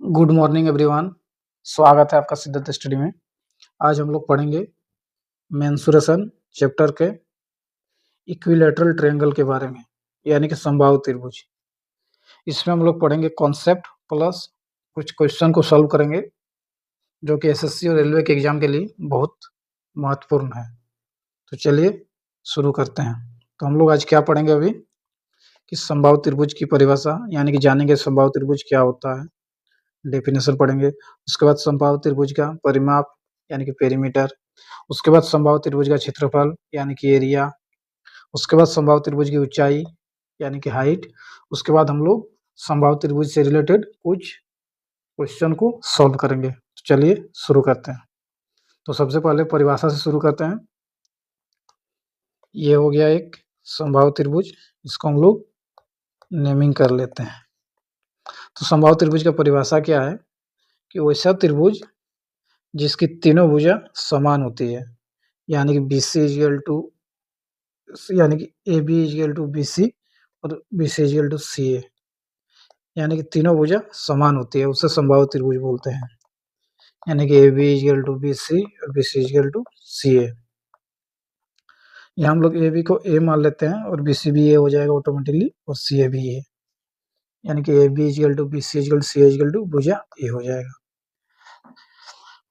Good morning everyone. स्वागत है आपका सिद्धार्थ स्टडी में। आज हम लोग पढ़ेंगे मेंसुरेशन चैप्टर के इक्विलैटरल ट्रायंगल के बारे में, यानी कि समबाहु त्रिभुज। इसमें हम लोग पढ़ेंगे कॉन्सेप्ट प्लस कुछ क्वेश्चन को सॉल्व करेंगे, जो कि एसएससी और रेलवे के एग्जाम के लिए बहुत महत्वपूर्ण है। तो चलिए शुरू करते हैं। तो हम लोग आज क्या पढ़ेंगे अभी कि समबाहु त्रिभुज की परिभाषा, यानी कि जानेंगे समबाहु त्रिभुज क्या होता है, डेफिनेशन पढ़ेंगे। उसके बाद समबाहु त्रिभुज का परिमाप यानी कि पेरीमीटर, उसके बाद समबाहु त्रिभुज का क्षेत्रफल यानी कि एरिया, उसके बाद समबाहु त्रिभुज की ऊंचाई यानी कि हाइट। उसके बाद हम लोग समबाहु त्रिभुज से रिलेटेड कुछ क्वेश्चन को सॉल्व करेंगे। तो चलिए शुरू करते हैं। तो सबसे पहले परिभाषा से शुरू करते हैं। ये हो गया एक समबाहु त्रिभुज, इसको हम लोग नेमिंग कर लेते हैं। तो समबाहु त्रिभुज का परिभाषा क्या है कि वैसा त्रिभुज जिसकी तीनों भुजा समान होती है, यानी कि BC इक्वल टू यानी कि AB इक्वल टू BC और BC इक्वल टू CA, यानी कि तीनों भुजा समान होती है, उसे समबाहु त्रिभुज बोलते हैं। यानी कि AB इक्वल टू BC और BC इक्वल टू CA। यहाँ हम लोग AB को A मान लेते हैं और BC भी A हो जाएगा ऑटोमेटिकली, और CA भी A, यानी कि AB equal to BC equal to CA equal to भुजा A हो जाएगा।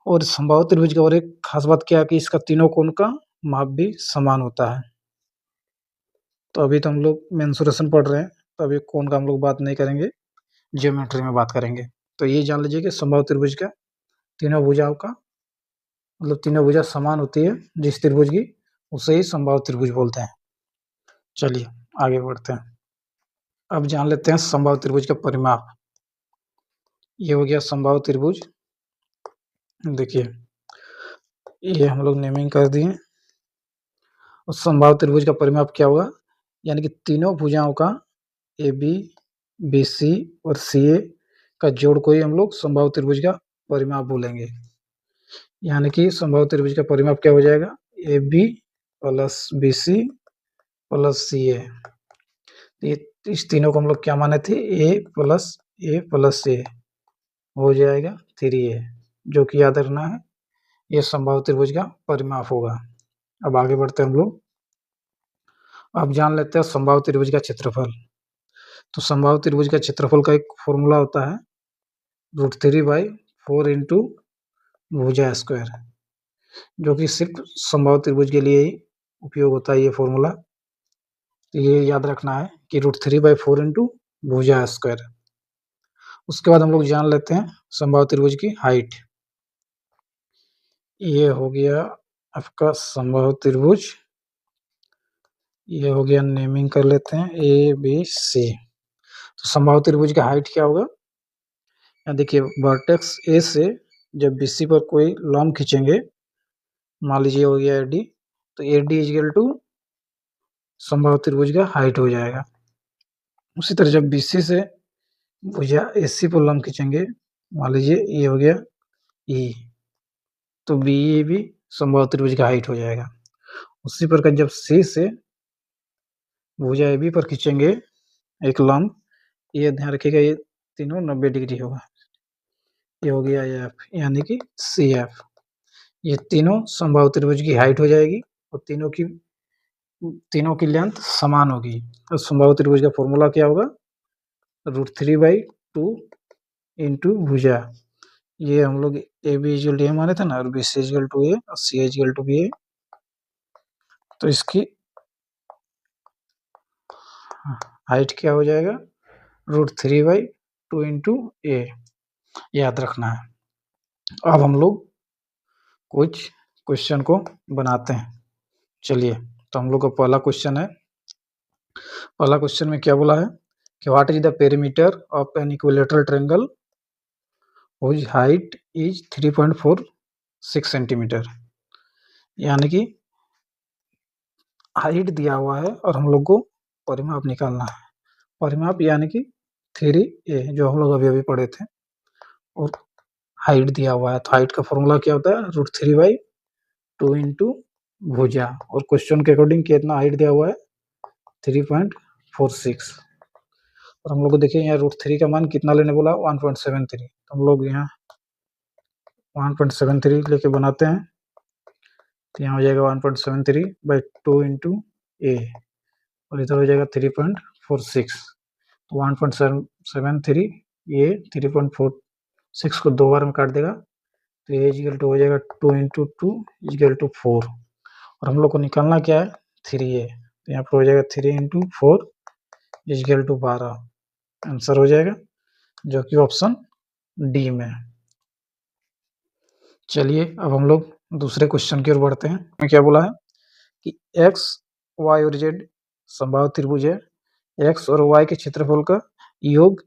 और समबाहु त्रिभुज की और एक खास बात क्या है कि इसका तीनों कोण का माप भी समान होता है। तो अभी तो हम लोग मेंसुरेशन पढ़ रहे हैं, तो अभी कोण का हम लोग बात नहीं करेंगे, ज्योमेट्री में बात करेंगे। तो ये जान लीजिए कि समबाहु त्रिभुज का तीनों भुजाओं का मतलब तीनों भुजा समान होती है जिस त्रिभुज की, उसे ही समबाहु त्रिभुज बोलते हैं। चलिए आगे बढ़ते हैं। अब जान लेते हैं समबाहु त्रिभुज का परिमाप। ये हो गया समबाहु त्रिभुज। देखिए ये हम लोग नेमिंग कर दिए। और समबाहु त्रिभुज का परिमाप क्या होगा, यानी कि तीनों भुजाओं का AB, BC और CA का जोड़ को ही हम लोग समबाहु त्रिभुज का परिमाप बोलेंगे। यानी कि समबाहु त्रिभुज का परिमाप क्या हो जाएगा, AB plus BC plus CA। ये इस तीनों को हम लोग क्या माने थे, A प्लस A हो जाएगा 3A, जो कि याद रखना है, ये समबाहु त्रिभुज का परिमाप होगा। अब आगे बढ़ते हैं हम लोग। अब जान लेते हैं समबाहु त्रिभुज का क्षेत्रफल। तो समबाहु त्रिभुज का क्षेत्रफल का एक फॉर्मूला होता है √3/4 इंटू भुजा स्क्वायर, जो कि सिर्फ समबाहु त्रिभुज के लिए ही उपयोग होता है ये फॉर्मूला। तो ये याद रखना है कि √3/4 इंटू भुजा स्क्वायर। उसके बाद हम लोग जान लेते हैं समबाहु त्रिभुज की हाइट। ये हो गया आपका समबाहु त्रिभुज, ये हो गया, नेमिंग कर लेते हैं ABC। तो समबाहु त्रिभुज का हाइट क्या होगा, यहाँ देखिए वर्टेक्स A से जब BC पर कोई लंब खींचेंगे, मान लीजिए हो गया AD, तो AD इक्वल टू समबाहु त्रिभुज का हाइट हो जाएगा। उसी तरह जब BC से भुजा AC पर लंब खींचेंगे, मान लीजिए ये हो गया E, तो BE भी समबाहु त्रिभुज का हाइट हो जाएगा। उसी प्रकार जब C से भुजा AB पर खींचेंगे एक लंब, ये ध्यान रखिएगा ये तीनों 90 डिग्री होगा। ये हो गया F, यानी कि CF। ये तीनों समबाहु त्रिभुज की हाइट हो जाएगी और तीनों की लेंथ समान होगी। तो समबाहु त्रिभुज का फॉर्मूला क्या होगा, √3/2 इंटू भुजा, ये हम लोग AB इक्वल टू A माने थे ना, और BC इक्वल टू A और CA इक्वल टू B। तो इसकी हाइट क्या हो जाएगा, √3/2 इंटू A, याद रखना है। अब हम लोग कुछ क्वेश्चन को बनाते हैं। चलिए, तो हम लोग का पहला क्वेश्चन है। पहला क्वेश्चन में क्या बोला है कि what is the perimeter of an equilateral triangle whose height is 3.46 centimetre. यानी कि हाइट दिया हुआ है और हम लोग को परिमाप निकालना है। परिमाप यानी कि 3A, जो हम लोग अभी अभी पढ़े थे, और हाइट दिया हुआ है। तो हाइट का फॉर्मूला क्या होता है, √3/2 इंटू भुजा, और क्वेश्चन के अकॉर्डिंग कितना हाइट दिया हुआ है, 3.46। और हम लोग को देखिए यहाँ √3 का मान कितना लेने बोला 1.73, तो हम लोग यहाँ 1.73 लेके बनाते हैं, तो यहाँ हो जाएगा 1.73/2 इंटू ए, और इधर हो जाएगा 3.46, तो 1.73 ये 3.46 को 2 बार में काट देगा, तो ये इक्वल टू हो जाएगा 2 इंटू 2 इक्वल टू 4, और हम लोग को निकालना क्या है 3a, तो यहाँ पर हो जाएगा 3 इंटू 4 इक्वल टू 12, आंसर हो जाएगा जो कि ऑप्शन डी में है। चलिए अब हम लोग दूसरे क्वेश्चन की ओर बढ़ते हैं। मैं क्या बोला है कि एक्स वाई और जेड समबाहु त्रिभुज है, एक्स और वाई के क्षेत्रफल का योग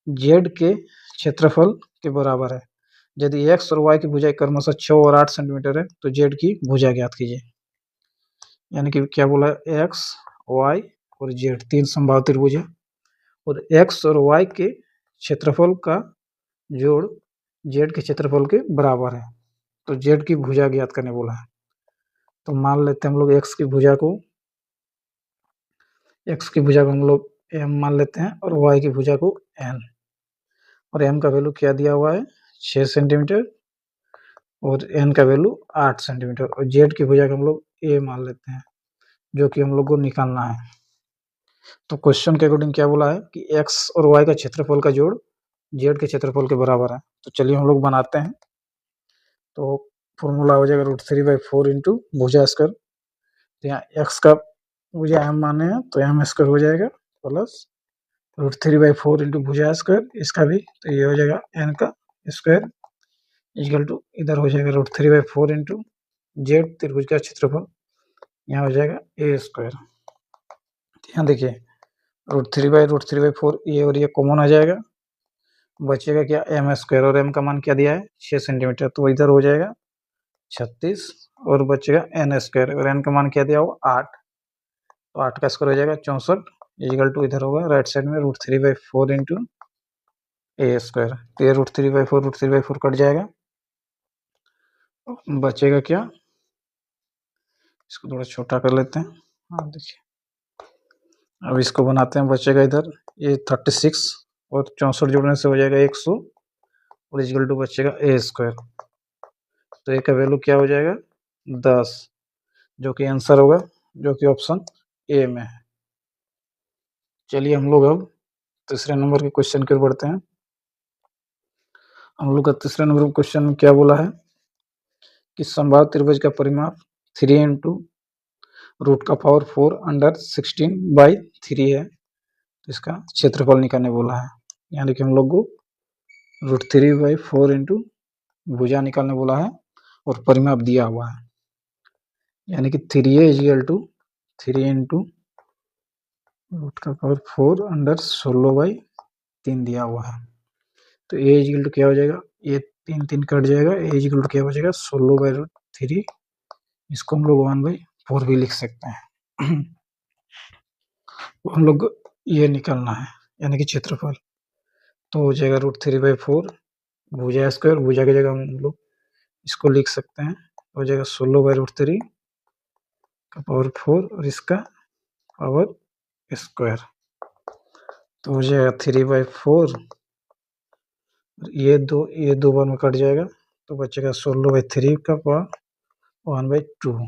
जेड के क्षेत्रफल के बराबर है। यदि एक्स और वाई की भुजाएं क्रमशः 6 और 8 सेंटीमीटर है तो जेड की भुजा ज्ञात कीजिए। यानी कि क्या बोला है, एक्स वाई और जेड तीन समबाहु त्रिभुज है, और एक्स और वाई के क्षेत्रफल का जोड़ जेड के क्षेत्रफल के बराबर है, तो जेड की भुजा ज्ञात करने बोला है। तो मान लेते हैं हम लोग एक्स की भुजा को हम लोग एम मान लेते हैं, और वाई की भुजा को एन, और एम का वैल्यू क्या दिया हुआ है 6 सेंटीमीटर, और एन का वैल्यू 8 सेंटीमीटर, और जेड की भुजा को हम लोग ए मान लेते हैं, जो कि हम लोग को निकालना है। तो क्वेश्चन के अकॉर्डिंग क्या बोला है कि एक्स और वाई का क्षेत्रफल का जोड़ जेड के क्षेत्रफल के बराबर है। तो चलिए हम लोग बनाते हैं। तो फॉर्मूला हो जाएगा √3/4 इंटू भुजा स्क्वायर, तो यहाँ एक्स का भुजा एम माने हैं तो एम स्क्वायर हो जाएगा, प्लस √3/4 इंटू भुजा स्क्वायर, इसका भी तो ये हो जाएगा एन का स्क्वायर इक्वल टू इधर हो जाएगा √3/4 इंटू जेड त्रिभुज का क्षेत्रफल, यहाँ हो जाएगा ए स्क्वायर। यहाँ देखिए √3/4 ये और ये कॉमन आ जाएगा, बचेगा क्या एम स्क्वायर, और एम का मान क्या दिया है 6 सेंटीमीटर, तो इधर हो जाएगा 36, और बचेगा एन स्क्वायर, और एन का मान क्या दिया होगा 8, तो 8 का स्क्वायर हो जाएगा 64 इक्वल टू इधर होगा राइट साइड में √3/4 इंटू ए स्क्वायर, तो ये √3/4 कट जाएगा, बचेगा क्या, इसको थोड़ा छोटा कर लेते हैं। हाँ देखिए अब इसको बनाते हैं, बचेगा इधर ये 36 और 64 जोड़ने से हो जाएगा 100, और इक्वल टू बचेगा ए स्क्वायर, तो ए का वैल्यू क्या हो जाएगा 10, जो कि आंसर होगा, जो कि ऑप्शन ए में है। चलिए हम लोग अब तीसरे नंबर के क्वेश्चन की ओर बढ़ते हैं। हम लोग का तीसरे नंबर के क्वेश्चन में क्या बोला है कि समबाहु त्रिभुज का परिमाप 3 इंटू √4 अंडर 16/3 है, तो इसका क्षेत्रफल निकालने बोला है। यानी कि हम लोग को √3/4 इंटू भुजा निकालने बोला है, और परिमाप दिया हुआ है, यानी कि 3a equal to 3 into √4 under 16/3 दिया हुआ है। तो a इक्वल टू क्या हो जाएगा, ये 3 कट जाएगा, a इक्वल टू क्या बचेगा 16/3, इसको हम लोग 1/4 भी लिख सकते हैं। तो हम लोग ये निकालना है, यानी कि क्षेत्रफल, तो हो जाएगा √3/4 भुजा स्क्वायर, भुजा की जगह हम लोग इसको लिख सकते हैं, हो जाएगा 16/√3 का पावर 4 और इसका पावर स्क्वायर, तो हो जाएगा 3/4, ये दो बार में कट जाएगा, तो बचेगा 16/3 का पावर 1/2।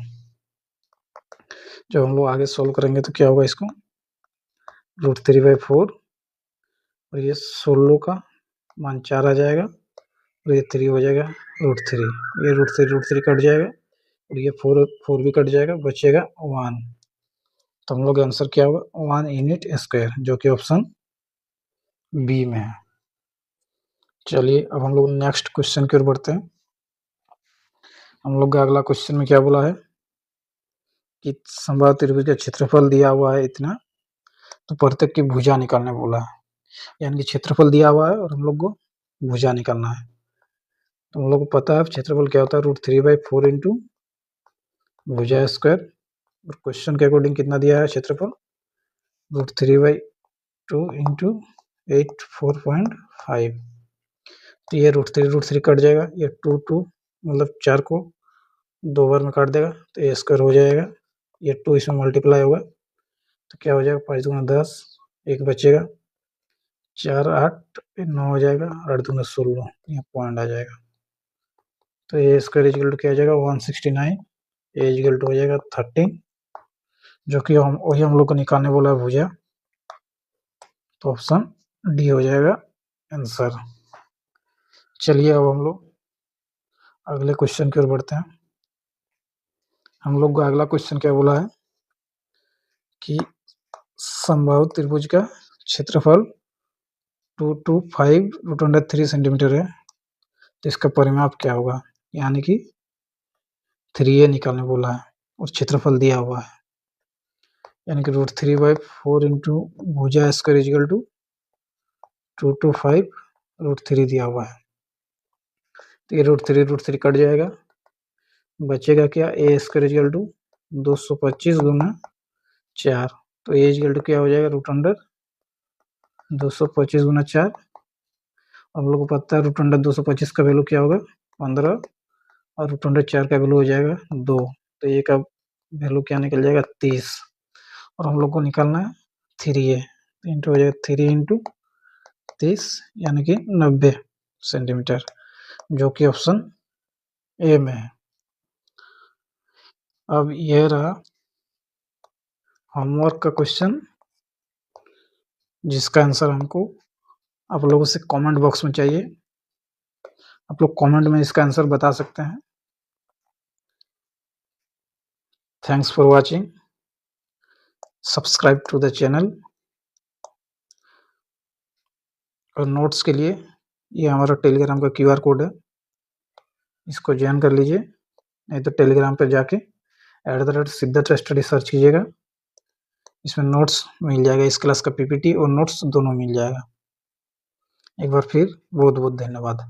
जब हम लोग आगे सोल्व करेंगे तो क्या होगा, इसको √3/4 और ये 16 का मान 4 आ जाएगा, और ये 3 हो जाएगा √3, ये √3 कट जाएगा, और ये 4 भी कट जाएगा, बचेगा 1, तो हम लोग का आंसर क्या होगा 1 यूनिट स्क्वायर, जो कि ऑप्शन बी में है। चलिए अब हम लोग नेक्स्ट क्वेश्चन की ओर बढ़ते हैं। हम लोग का अगला क्वेश्चन में क्या बोला है कि समबाहु त्रिभुज का क्षेत्रफल दिया हुआ है इतना, तो प्रत्येक की भुजा निकालने बोला है, यानी कि क्षेत्रफल दिया हुआ है और हम लोग को भुजा निकालना है। तो हम लोग को पता है क्षेत्रफल क्या होता है √3/4 इंटू भुजा स्क्वायर, और क्वेश्चन के अकॉर्डिंग कितना दिया है क्षेत्रफल √3/2 इंटू 84.5, तो ये √3 कट जाएगा, ये 2 मतलब 4 को 2 बार में काट देगा, तो ए स्क्वायर हो जाएगा, ये 2 इसमें मल्टीप्लाई होगा, तो क्या हो जाएगा 5 × 10, 1 बचेगा, 4 8 9 हो जाएगा, 8 दूनी 16, यहाँ पॉइंट आ जाएगा। तो ए स्क्वायर इक्वल टू क्या हो जाएगा 169, ए इक्वल टू हो जाएगा 13, जो कि वही हम लोग को निकालने बोला है भुजा, तो ऑप्शन डी हो जाएगा आंसर। चलिए अब हम लोग अगले क्वेश्चन की ओर बढ़ते हैं। हम लोग का अगला क्वेश्चन क्या बोला है कि समबाहु त्रिभुज का क्षेत्रफल 225√3 सेंटीमीटर है, तो इसका परिमाप क्या होगा, यानी कि 3a निकालने बोला है और क्षेत्रफल दिया हुआ है, यानी कि √3/4 इंटू भुजा स्क्वायर इक्वल टू 225√3 दिया हुआ है। तो ये √3 कट जाएगा, बचेगा क्या, ए स्क्वायर इक्वल टू 225 गुना 4, तो ए इक्वल टू क्या हो जाएगा √225 गुना 4। हम लोग को पता है √225 का वैल्यू क्या होगा 15, और √4 का वैल्यू हो जाएगा 2, तो ए का वैल्यू क्या निकल जाएगा 30, और हम लोग को निकालना है 3a, तो इंटू हो जाएगा 3 इंटू 30 यानी कि 90 सेंटीमीटर, जो कि ऑप्शन ए में है। अब यह रहा होमवर्क का क्वेश्चन, जिसका आंसर हमको आप लोगों से कमेंट बॉक्स में चाहिए। आप लोग कमेंट में इसका आंसर बता सकते हैं। Thanks for watching, subscribe to the channel. और नोट्स के लिए ये हमारा टेलीग्राम का QR कोड है, इसको ज्वाइन कर लीजिए, नहीं तो टेलीग्राम पर जाके @सिद्धार्थ स्टडी सर्च कीजिएगा, इसमें नोट्स मिल जाएगा, इस क्लास का PPT और नोट्स दोनों मिल जाएगा। एक बार फिर बहुत बहुत धन्यवाद।